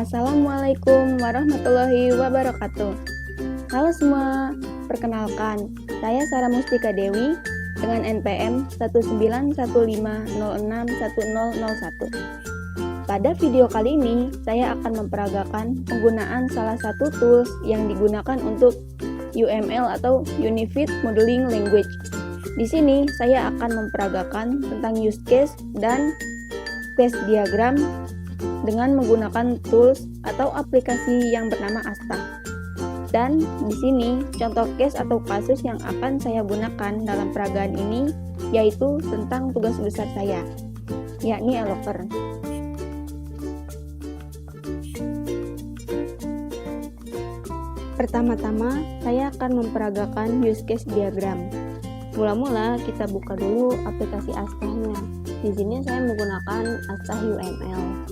Assalamualaikum warahmatullahi wabarakatuh. Halo semua, perkenalkan, saya Sarah Mustika Dewi dengan NPM 1915061001. Pada video kali ini, saya akan memperagakan penggunaan salah satu tools yang digunakan untuk UML atau Unified Modeling Language. Di sini, saya akan memperagakan tentang use case dan case diagram dengan menggunakan tools atau aplikasi yang bernama Asta. Dan di sini contoh case atau kasus yang akan saya gunakan dalam peragaan ini yaitu tentang tugas besar saya, yakni Eloquer. Pertama-tama, saya akan memperagakan use case diagram. Mula-mula kita buka dulu aplikasi Asta-nya. Di sini saya menggunakan Asta UML.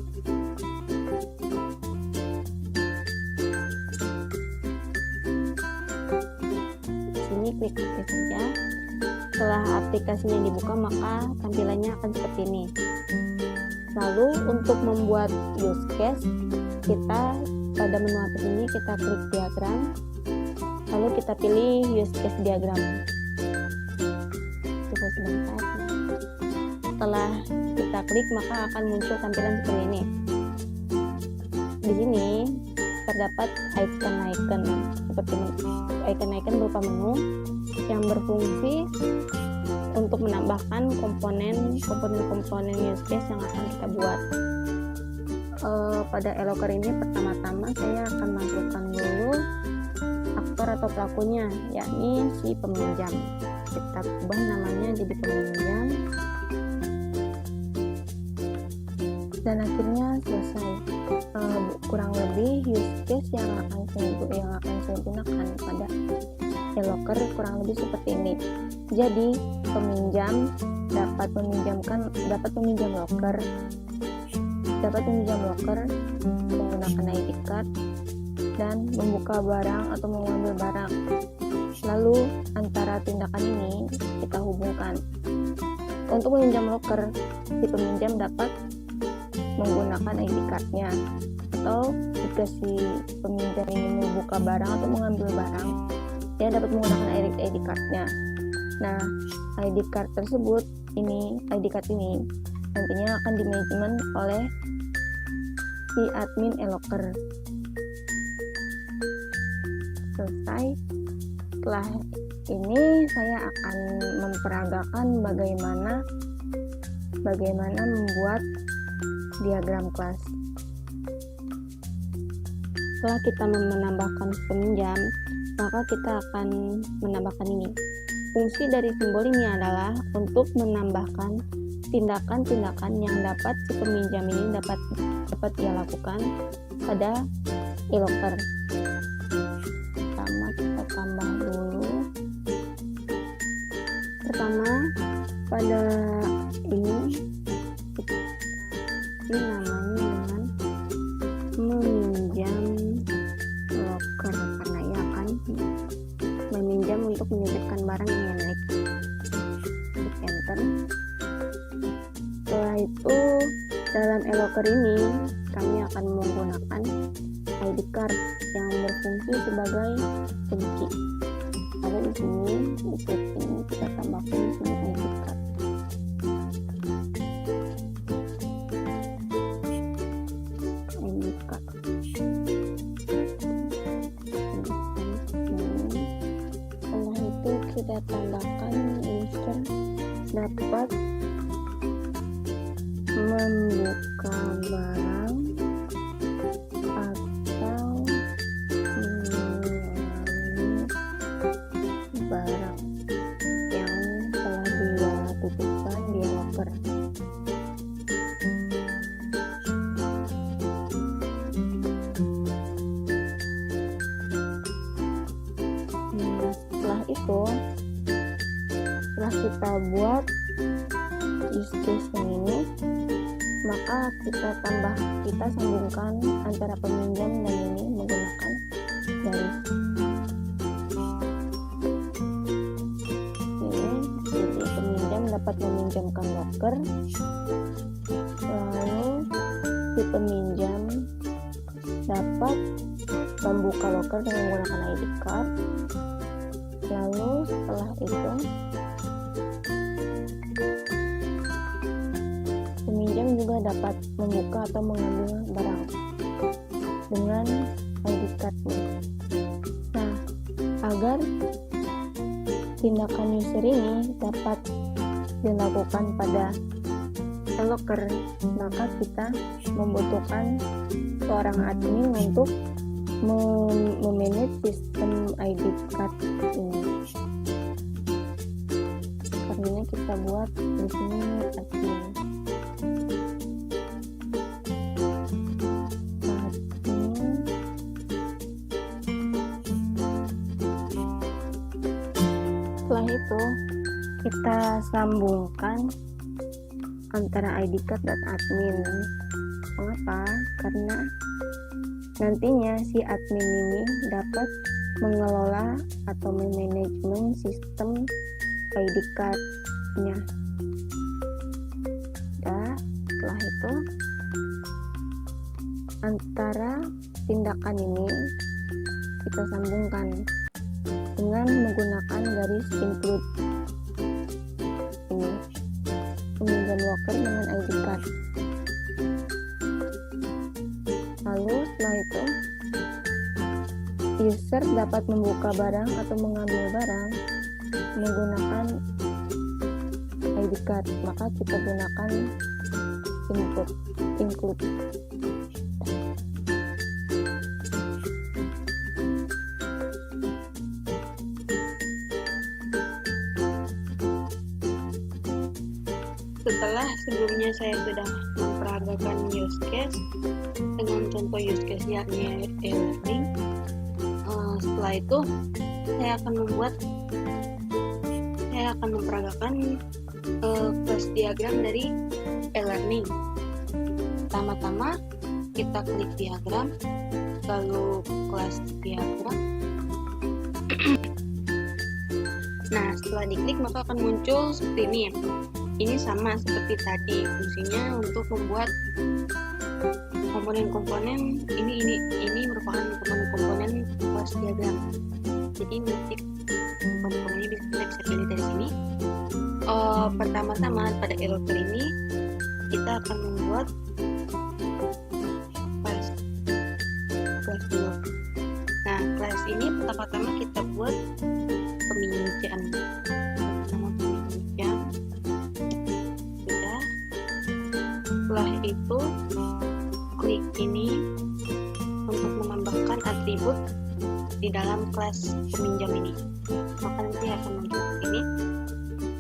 Klik OK saja. Setelah aplikasinya dibuka, maka tampilannya akan seperti ini. Lalu untuk membuat use case, kita pada menu atas ini kita klik diagram, lalu kita pilih use case diagram. Tunggu sebentar. Setelah kita klik, maka akan muncul tampilan seperti ini. Di sini terdapat icon-icon seperti icon-icon berupa menu yang berfungsi untuk menambahkan komponen use case yang akan kita buat. Pada Eloquer ini pertama-tama saya akan masukkan dulu aktor atau pelakunya, yakni si peminjam. Kita ubah namanya jadi peminjam. Dan akhirnya selesai. Kurang lebih use case yang akan saya gunakan pada Eloquer kurang lebih seperti ini. Jadi peminjam dapat meminjam locker menggunakan ID card dan membuka barang atau mengambil barang. Lalu antara tindakan ini kita hubungkan. Untuk meminjam locker, si peminjam dapat menggunakan ID card-nya, atau jika si peminjam ini membuka barang atau mengambil barang, dia dapat menggunakan ID card-nya. Nah, ID card ini nantinya akan di-management oleh si admin Eloquer. Selesai. Setelah ini saya akan memperagakan bagaimana membuat diagram kelas. Setelah kita menambahkan peminjam, maka kita akan menambahkan ini. Fungsi dari simbol ini adalah untuk menambahkan tindakan-tindakan yang dapat si peminjam ini dapat ia lakukan pada Eloquer. Pertama kita tambah dulu. Pertama pada ini namanya dengan meminjam locker, karena ia akan meminjam untuk menitipkan barang yang naik. Klik enter. Setelah itu dalam Eloquer ini kami akan menggunakan ID card yang berfungsi sebagai kunci. Ada di sini, kita tambahkan di sini ID card. Kita tambahkan user dapat membuka barang atau mengulangi barang yang telah dia titipkan di Eloquer. Setelah kita buat use case ini, maka kita sambungkan antara peminjam dan ini menggunakan garis. Jadi peminjam dapat meminjamkan locker, lalu si peminjam dapat membuka loker dengan menggunakan ID card. Lalu setelah itu peminjam juga dapat membuka atau mengambil barang dengan ID card-nya. Nah, agar tindakan user ini dapat dilakukan pada loker, maka kita membutuhkan seorang admin untuk memanage sistem ID card ini. Karena kita buat di sini admin. Setelah itu kita sambungkan antara ID card dan admin. Mengapa? Karena nantinya si admin ini dapat mengelola atau memanajemen sistem ID card-nya. Setelah itu antara tindakan ini kita sambungkan dengan menggunakan garis include ini, peminjam loker dengan ID card. Lalu setelah itu user dapat membuka barang atau mengambil barang menggunakan ID card, maka kita gunakan include. Setelah sebelumnya saya sudah memperagakan use case dengan contoh use case yakni e-learning, setelah itu saya akan memperagakan class diagram dari e-learning. Pertama-tama kita klik diagram, lalu class diagram. Nah, setelah diklik maka akan muncul seperti ini. Ini sama seperti tadi, fungsinya untuk membuat komponen-komponen. Ini merupakan komponen-komponen class diagram. Jadi nanti komponen-komponennya bisa pilih dari sini. Pertama-tama pada e-locker ini kita akan membuat class dulu. Nah, class ini pertama-tama kita buat peminjam. Setelah itu klik ini untuk menambahkan atribut di dalam kelas peminjam ini, maka nanti akan muncul ini.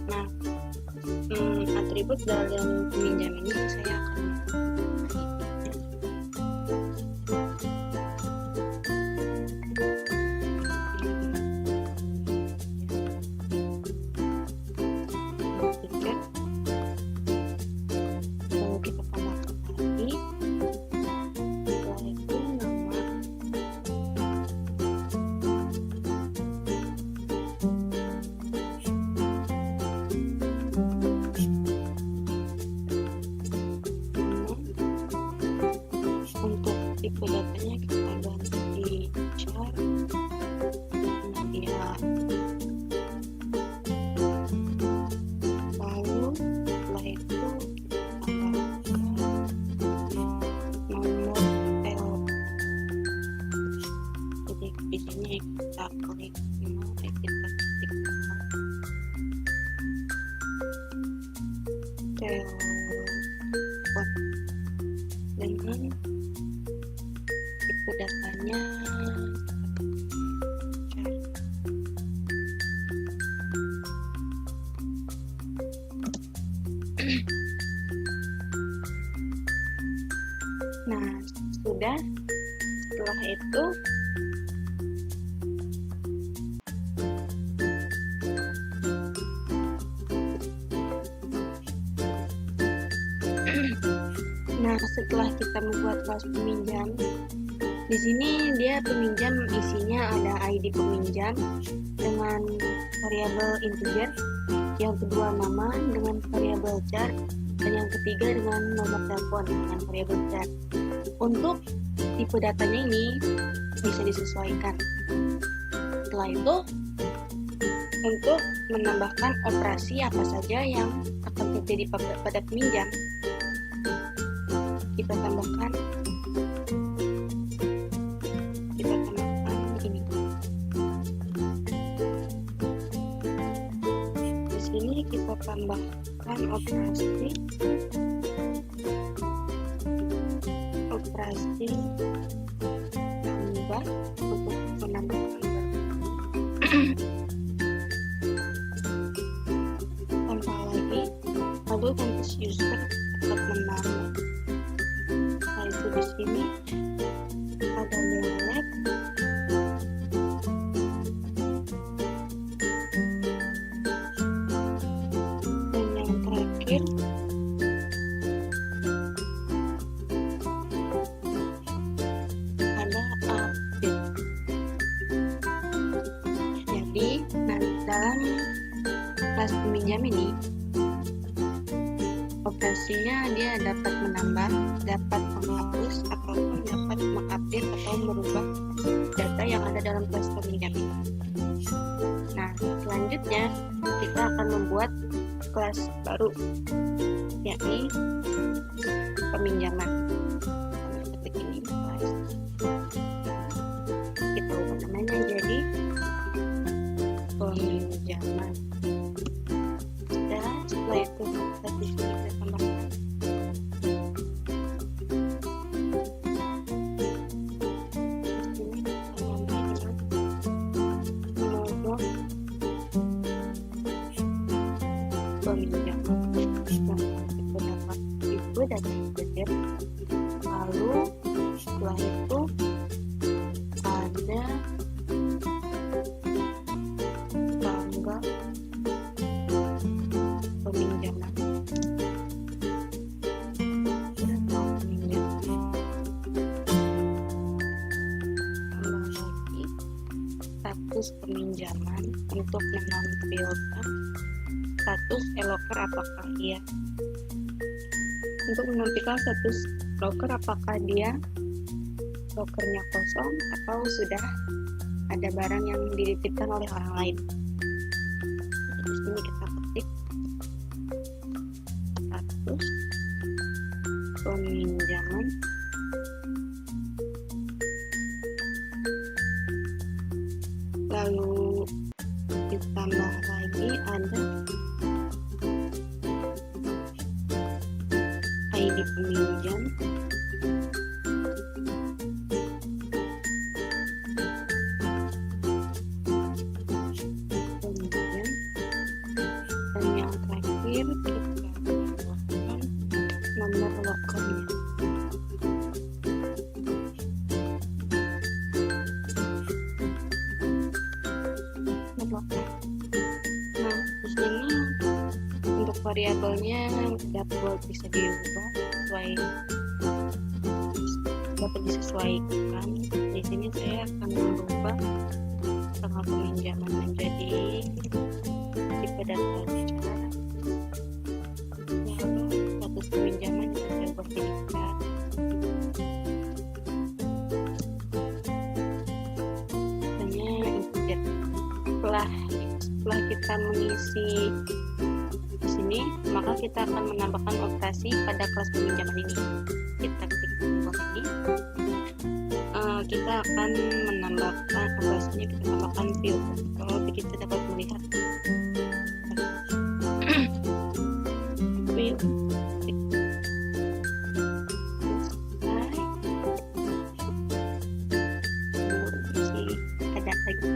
Nah, atribut dalam peminjam ini saya akan tipe datanya kita ganti char, ya. Lalu setelah itu kita tambahkan nomor L. Jadi di sini kita klik kita ketik telepon dengan tipe datanya nah sudah. Setelah itu setelah kita membuat kelas peminjam, di sini dia peminjam isinya ada ID peminjam dengan variabel integer, yang kedua nama dengan variabel char, Dan yang ketiga dengan nomor telepon dengan variabel chat. Untuk tipe datanya ini bisa disesuaikan. Setelah itu, untuk menambahkan operasi apa saja yang akan terjadi pada peminjam, kita tambahkan ini. Di sini kita tambahkan operasi tambah untuk menambahkan tambah lagi, lalu nanti user dapat menambah. Nah, itu di sini ada delete, dan yang terakhir ada update. Jadi, dalam kelas peminjam ini operasinya dia dapat menambah, dapat menghapus, ataupun dapat mengupdate atau merubah data yang ada dalam kelas peminjam ini. Nah, selanjutnya kita akan membuat kelas baru, yakni peminjaman. Seperti ini, guys. Kita ubah namanya jadi peminjaman. Dan setelah itu kita di sini kita tambahkan peminjaman yang kita dapat itu dari budget. Lalu setelah itu ada tanggal peminjaman. Tambah lagi status peminjaman untuk menampilkan status loker apakah iya. Untuk menampilkan status loker apakah dia lokernya kosong atau sudah ada barang yang dititipkan oleh orang lain. Di sini kita ketik status peminjaman, lalu ditambah lagi ada ID peminjam, dan yang terakhir kita tambahkan nomor lokernya. Nah, di sini untuk variabelnya bisa diubah dapat disesuaikan. Di sini saya akan merubah tanggal peminjaman menjadi tipe data bicara. Lalu status peminjaman bisa buat jadi chat. Hanya integer. Setelah kita mengisi di sini, maka kita akan menambahkan operasi pada kelas peminjaman ini. Kita klik tombol ini. Kita akan menambahkan operasinya, kita tambahkan view. Kalau kita dapat melihat view. Ada lagi.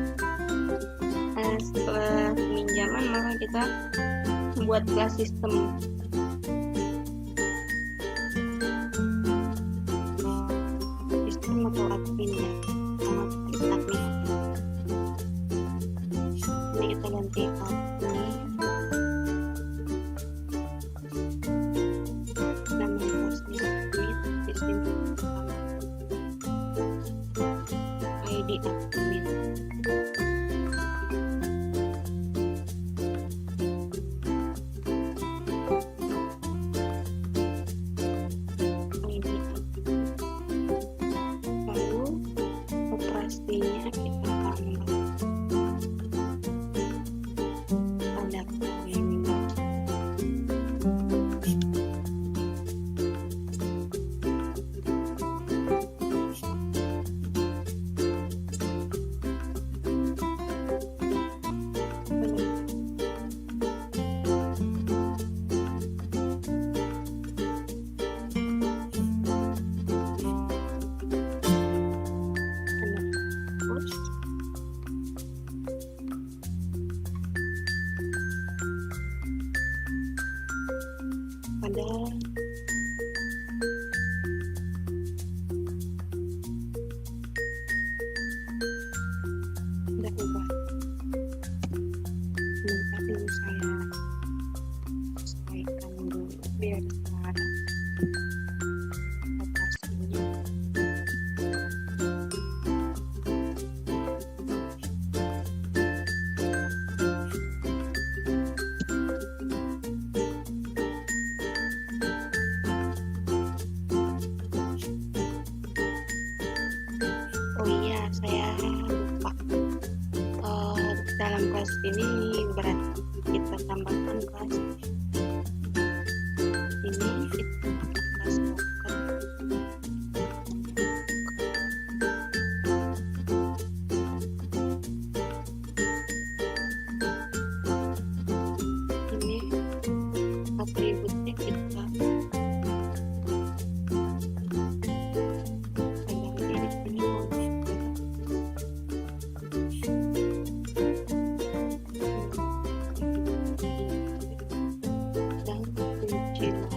Setelah peminjaman, maka kita membuat kelas sistem. Sistem atau admin ya, admin. Ini kita ganti admin. Nama kelasnya admin. Di sini ID admin. cara operasinya. Oh iya, saya lupa. Dalam kelas ini berarti kita tambahkan kelas ini, kita kelas vokal. Ini atributnya kita tambahkan di sini. Dan kunci lock.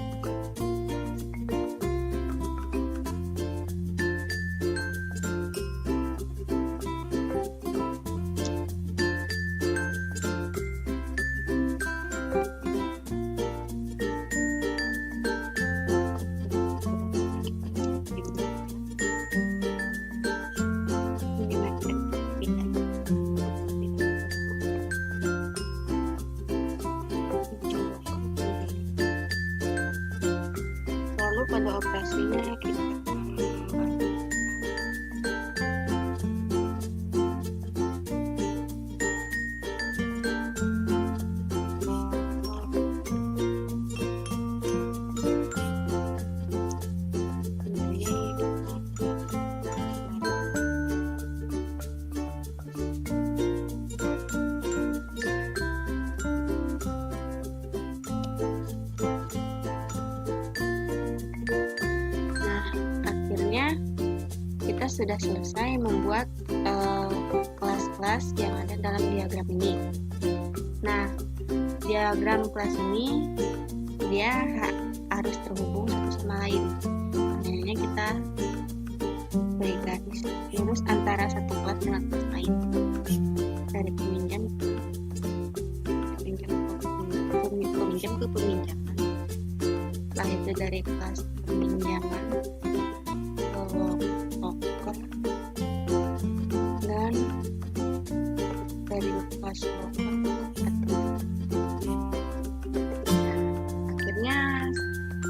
Lalu pada operasinya kita kita sudah selesai membuat kelas-kelas yang ada dalam diagram ini. Nah, diagram kelas ini dia harus terhubung satu sama lain. Makanya kita beri garis lurus antara satu kelas dengan kelas lain. Dari peminjam ke peminjaman. Setelah itu dari kelas peminjaman dan dari kelas akhirnya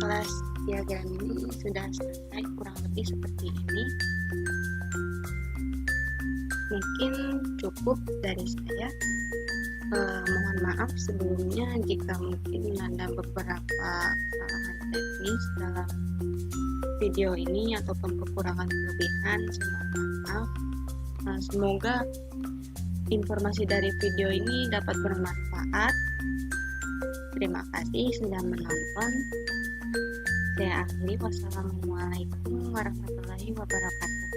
kelas diagram ini sudah selesai, kurang lebih seperti ini. Mungkin cukup dari saya. Mohon maaf sebelumnya jika mungkin ada beberapa kesalahan teknis dalam video ini ataupun kekurangan kelebihan, semoga maaf. Semoga informasi dari video ini dapat bermanfaat. Terima kasih sudah menonton. Saya akhiri. Wassalamualaikum warahmatullahi wabarakatuh.